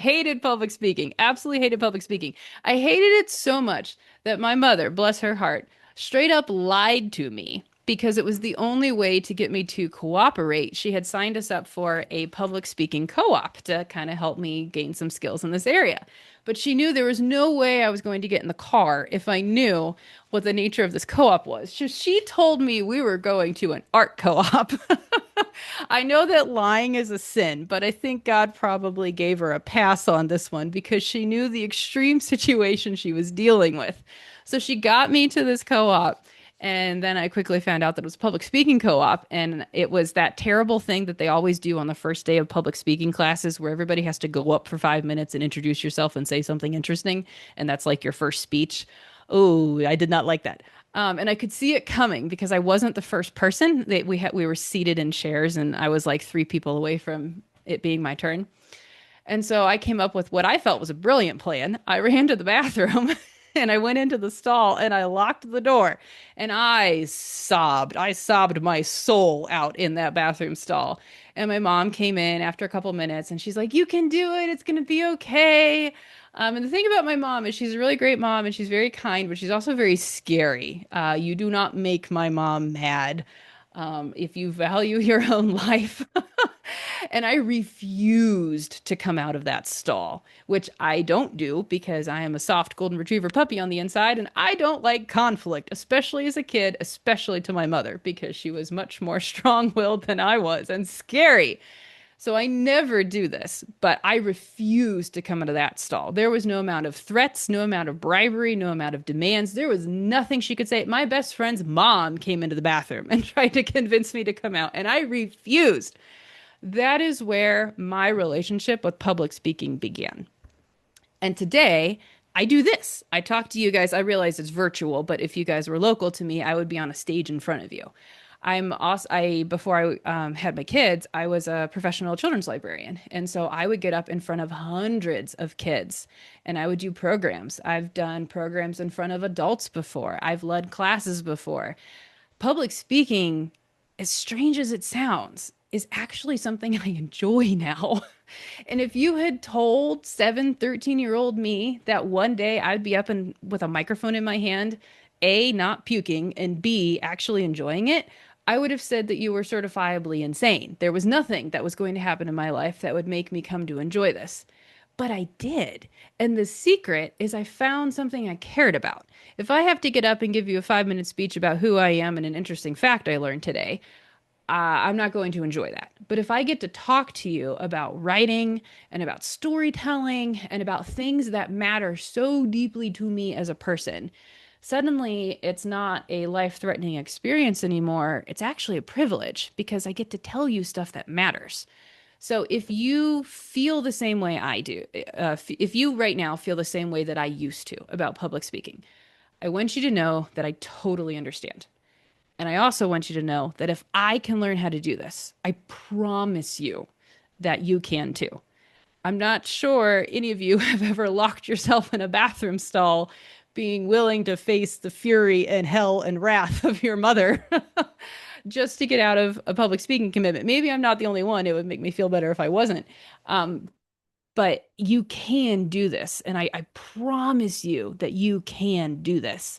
hated public speaking, absolutely hated public speaking. I hated it so much that my mother, bless her heart, straight up lied to me because it was the only way to get me to cooperate. She had signed us up for a public speaking co-op to kind of help me gain some skills in this area. But she knew there was no way I was going to get in the car if I knew what the nature of this co-op was. She told me we were going to an art co-op. I know that lying is a sin, but I think God probably gave her a pass on this one because she knew the extreme situation she was dealing with. So she got me to this co-op. And then I quickly found out that it was a public speaking co-op, and it was that terrible thing that they always do on the first day of public speaking classes where everybody has to go up for 5 minutes and introduce yourself and say something interesting, and that's like your first speech. Oh, I did not like that. And I could see it coming because I wasn't the first person. We were seated in chairs, and I was like three people away from it being my turn. And so I came up with what I felt was a brilliant plan. I ran to the bathroom and I went into the stall and I locked the door and I sobbed. I sobbed my soul out in that bathroom stall. And my mom came in after a couple minutes and she's like, "You can do it. It's going to be okay." And the thing about my mom is she's a really great mom and she's very kind, but she's also very scary. You do not make my mom mad. If you value your own life. And I refused to come out of that stall, which I don't do because I am a soft golden retriever puppy on the inside and I don't like conflict, especially as a kid, especially to my mother because she was much more strong-willed than I was and scary. So I never do this, but I refuse to come out of that stall. There was no amount of threats, no amount of bribery, no amount of demands. There was nothing she could say. My best friend's mom came into the bathroom and tried to convince me to come out, and I refused. That is where my relationship with public speaking began. And today, I do this. I talk to you guys. I realize it's virtual, but if you guys were local to me, I would be on a stage in front of you. I'm also I before I had my kids, I was a professional children's librarian, and so I would get up in front of hundreds of kids, and I would do programs. I've done programs in front of adults before. I've led classes before. Public speaking, as strange as it sounds, is actually something I enjoy now. And if you had told 13-year-old me that one day I'd be up and with a microphone in my hand, A, not puking, and B, actually enjoying it, I would have said that you were certifiably insane. There was nothing that was going to happen in my life that would make me come to enjoy this. But I did. And the secret is I found something I cared about. If I have to get up and give you a 5 minute speech about who I am and an interesting fact I learned today, I'm not going to enjoy that. But if I get to talk to you about writing and about storytelling and about things that matter so deeply to me as a person, suddenly it's not a life-threatening experience anymore. It's actually a privilege because I get to tell you stuff that matters. So if you feel the same way I do, if you right now feel the same way that I used to about public speaking, I want you to know that I totally understand. And I also want you to know that if I can learn how to do this, I promise you that you can too. I'm not sure any of you have ever locked yourself in a bathroom stall being willing to face the fury and hell and wrath of your mother just to get out of a public speaking commitment. Maybe I'm not the only one. It would make me feel better if I wasn't. Um, but you can do this. And I promise you that you can do this.